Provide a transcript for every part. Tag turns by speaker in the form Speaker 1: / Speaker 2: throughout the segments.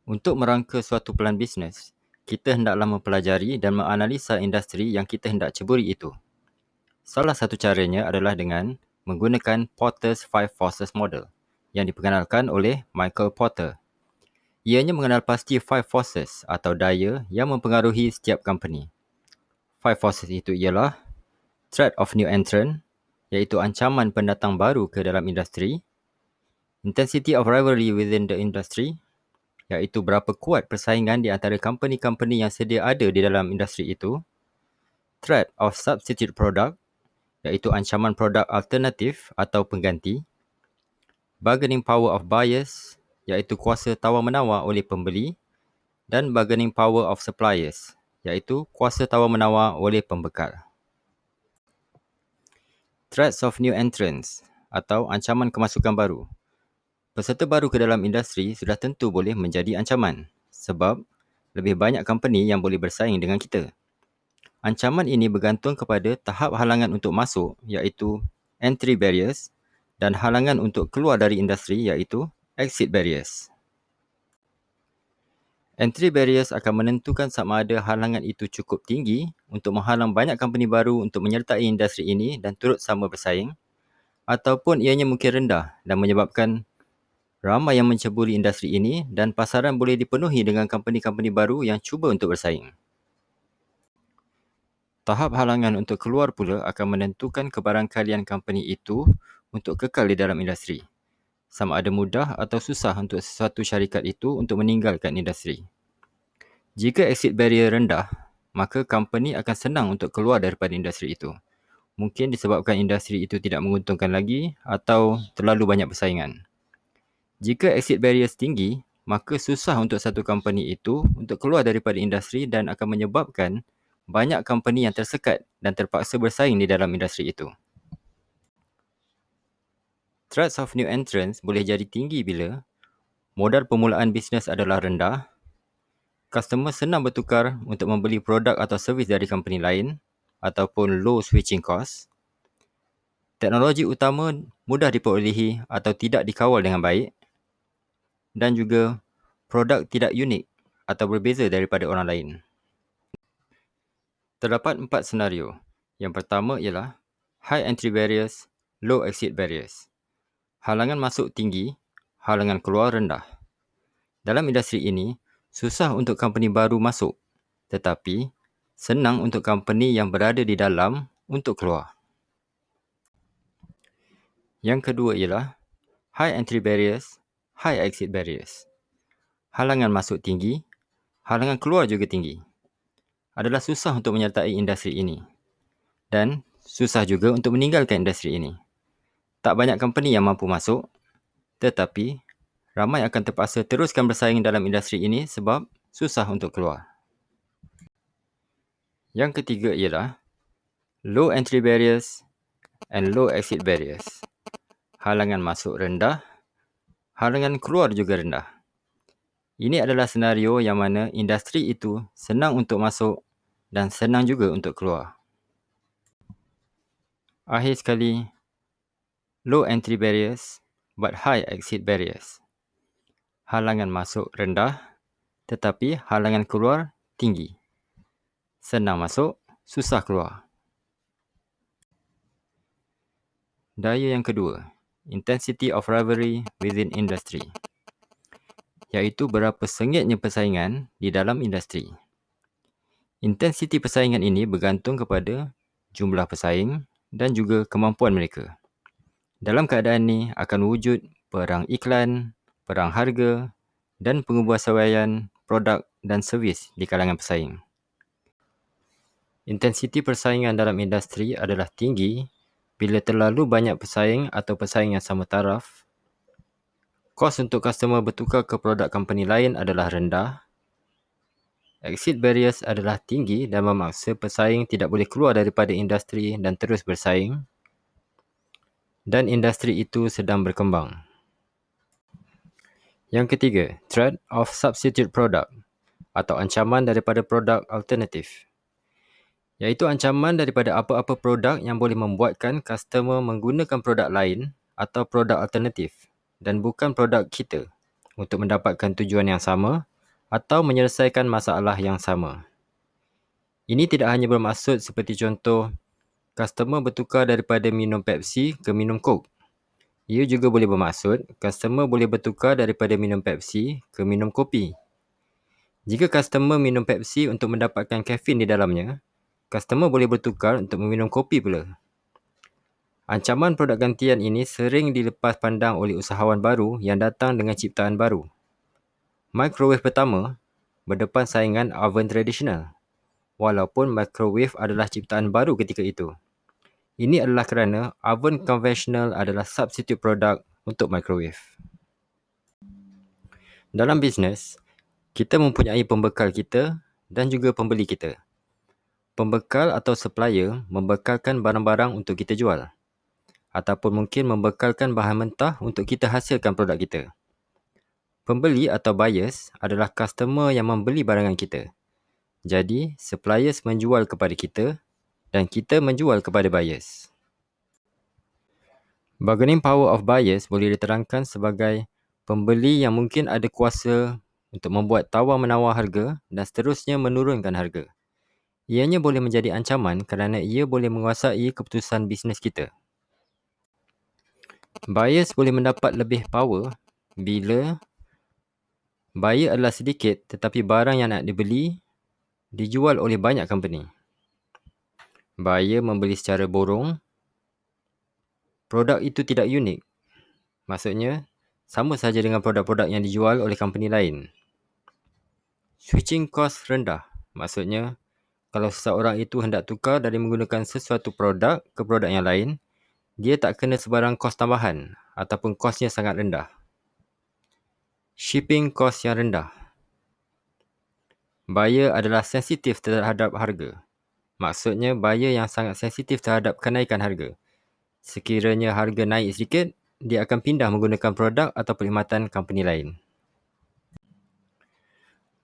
Speaker 1: Untuk merangka suatu pelan bisnes, kita hendaklah mempelajari dan menganalisa industri yang kita hendak ceburi itu. Salah satu caranya adalah dengan menggunakan Porter's Five Forces Model yang diperkenalkan oleh Michael Porter. Ianya mengenal pasti Five Forces atau daya yang mempengaruhi setiap company. Five Forces itu ialah threat of new entrant, iaitu ancaman pendatang baru ke dalam industri, intensity of rivalry within the industry, iaitu berapa kuat persaingan di antara company-company yang sedia ada di dalam industri itu, threat of substitute product, iaitu ancaman produk alternatif atau pengganti, bargaining power of buyers, iaitu kuasa tawar-menawar oleh pembeli, dan bargaining power of suppliers, iaitu kuasa tawar-menawar oleh pembekal. Threats of new entrants atau ancaman kemasukan baru. Peserta baru ke dalam industri sudah tentu boleh menjadi ancaman sebab lebih banyak company yang boleh bersaing dengan kita. Ancaman ini bergantung kepada tahap halangan untuk masuk iaitu entry barriers dan halangan untuk keluar dari industri iaitu exit barriers. Entry barriers akan menentukan sama ada halangan itu cukup tinggi untuk menghalang banyak company baru untuk menyertai industri ini dan turut sama bersaing, ataupun ianya mungkin rendah dan menyebabkan ramai yang menceburi industri ini dan pasaran boleh dipenuhi dengan company-company baru yang cuba untuk bersaing. Tahap halangan untuk keluar pula akan menentukan kebarangkalian company itu untuk kekal di dalam industri. Sama ada mudah atau susah untuk sesuatu syarikat itu untuk meninggalkan industri. Jika exit barrier rendah, maka company akan senang untuk keluar daripada industri itu. Mungkin disebabkan industri itu tidak menguntungkan lagi atau terlalu banyak persaingan. Jika exit barriers tinggi, maka susah untuk satu company itu untuk keluar daripada industri dan akan menyebabkan banyak company yang tersekat dan terpaksa bersaing di dalam industri itu. Threats of new entrants boleh jadi tinggi bila modal permulaan bisnes adalah rendah, customer senang bertukar untuk membeli produk atau servis dari company lain ataupun low switching cost, teknologi utama mudah diperolehi atau tidak dikawal dengan baik, dan juga produk tidak unik atau berbeza daripada orang lain. Terdapat 4 senario. Yang pertama ialah high entry barriers, low exit barriers. Halangan masuk tinggi, halangan keluar rendah. Dalam industri ini, susah untuk company baru masuk, tetapi senang untuk company yang berada di dalam untuk keluar. Yang kedua ialah high entry barriers, high exit barriers. Halangan masuk tinggi, halangan keluar juga tinggi. Adalah susah untuk menyertai industri ini dan susah juga untuk meninggalkan industri ini. Tak banyak company yang mampu masuk, tetapi ramai akan terpaksa teruskan bersaing dalam industri ini sebab susah untuk keluar. Yang ketiga ialah low entry barriers and low exit barriers. Halangan masuk rendah, halangan keluar juga rendah. Ini adalah senario yang mana industri itu senang untuk masuk dan senang juga untuk keluar. Akhir sekali, low entry barriers but high exit barriers. Halangan masuk rendah tetapi halangan keluar tinggi. Senang masuk, susah keluar. Daya yang kedua, intensity of rivalry within industry, iaitu berapa sengitnya persaingan di dalam industri. Intensiti persaingan ini bergantung kepada jumlah pesaing dan juga kemampuan mereka. Dalam keadaan ini akan wujud perang iklan, perang harga dan pengubahsawaian produk dan servis di kalangan pesaing. Intensiti persaingan dalam industri adalah tinggi bila terlalu banyak pesaing atau pesaing yang sama taraf. Kos untuk customer bertukar ke produk company lain adalah rendah. Exit barriers adalah tinggi dan memaksa pesaing tidak boleh keluar daripada industri dan terus bersaing. Dan industri itu sedang berkembang. Yang ketiga, threat of substitute product atau ancaman daripada produk alternatif, iaitu ancaman daripada apa-apa produk yang boleh membuatkan customer menggunakan produk lain atau produk alternatif dan bukan produk kita untuk mendapatkan tujuan yang sama atau menyelesaikan masalah yang sama. Ini tidak hanya bermaksud seperti contoh, customer bertukar daripada minum Pepsi ke minum Coke. Ia juga boleh bermaksud, customer boleh bertukar daripada minum Pepsi ke minum kopi. Jika customer minum Pepsi untuk mendapatkan kafein di dalamnya, customer boleh bertukar untuk meminum kopi pula. Ancaman produk gantian ini sering dilepas pandang oleh usahawan baru yang datang dengan ciptaan baru. Microwave pertama berdepan saingan oven tradisional, walaupun microwave adalah ciptaan baru ketika itu. Ini adalah kerana oven konvensional adalah substitute produk untuk microwave. Dalam bisnes, kita mempunyai pembekal kita dan juga pembeli kita. Pembekal atau supplier membekalkan barang-barang untuk kita jual, ataupun mungkin membekalkan bahan mentah untuk kita hasilkan produk kita. Pembeli atau buyers adalah customer yang membeli barangan kita. Jadi, suppliers menjual kepada kita dan kita menjual kepada buyers. Bargaining power of buyers boleh diterangkan sebagai pembeli yang mungkin ada kuasa untuk membuat tawar-menawar harga dan seterusnya menurunkan harga. Ianya boleh menjadi ancaman kerana ia boleh menguasai keputusan bisnes kita. Buyers boleh mendapat lebih power bila buyer adalah sedikit tetapi barang yang nak dibeli dijual oleh banyak company. Buyer membeli secara borong, produk itu tidak unik. Maksudnya, sama saja dengan produk-produk yang dijual oleh company lain. Switching cost rendah. Maksudnya, kalau seseorang itu hendak tukar dari menggunakan sesuatu produk ke produk yang lain, dia tak kena sebarang kos tambahan ataupun kosnya sangat rendah. Shipping kos yang rendah. Buyer adalah sensitif terhadap harga. Maksudnya, buyer yang sangat sensitif terhadap kenaikan harga. Sekiranya harga naik sedikit, dia akan pindah menggunakan produk atau perkhidmatan company lain.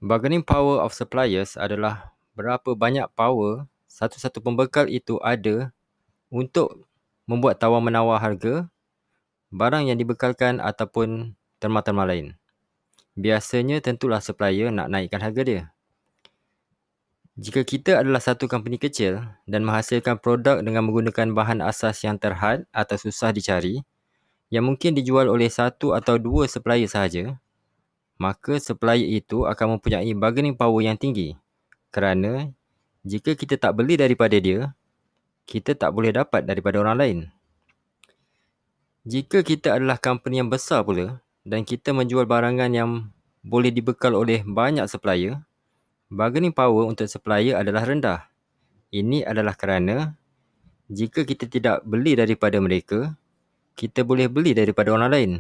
Speaker 1: Bargaining power of suppliers adalah berapa banyak power satu-satu pembekal itu ada untuk membuat tawar-menawar harga barang yang dibekalkan ataupun terma-terma lain. Biasanya tentulah supplier nak naikkan harga dia. Jika kita adalah satu company kecil dan menghasilkan produk dengan menggunakan bahan asas yang terhad atau susah dicari, yang mungkin dijual oleh satu atau dua supplier sahaja, maka supplier itu akan mempunyai bargaining power yang tinggi. Kerana jika kita tak beli daripada dia, kita tak boleh dapat daripada orang lain. Jika kita adalah company yang besar pula dan kita menjual barangan yang boleh dibekal oleh banyak supplier, bargaining power untuk supplier adalah rendah. Ini adalah kerana jika kita tidak beli daripada mereka, kita boleh beli daripada orang lain.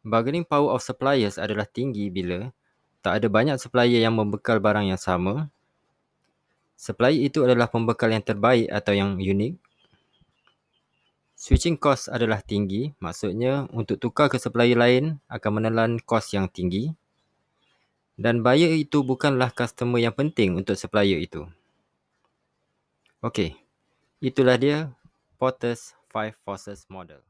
Speaker 1: Bargaining power of suppliers adalah tinggi bila tak ada banyak supplier yang membekal barang yang sama. Supplier itu adalah pembekal yang terbaik atau yang unik. Switching cost adalah tinggi, maksudnya untuk tukar ke supplier lain akan menelan kos yang tinggi. Dan buyer itu bukanlah customer yang penting untuk supplier itu. Okey, itulah dia Porter's 5 Forces Model.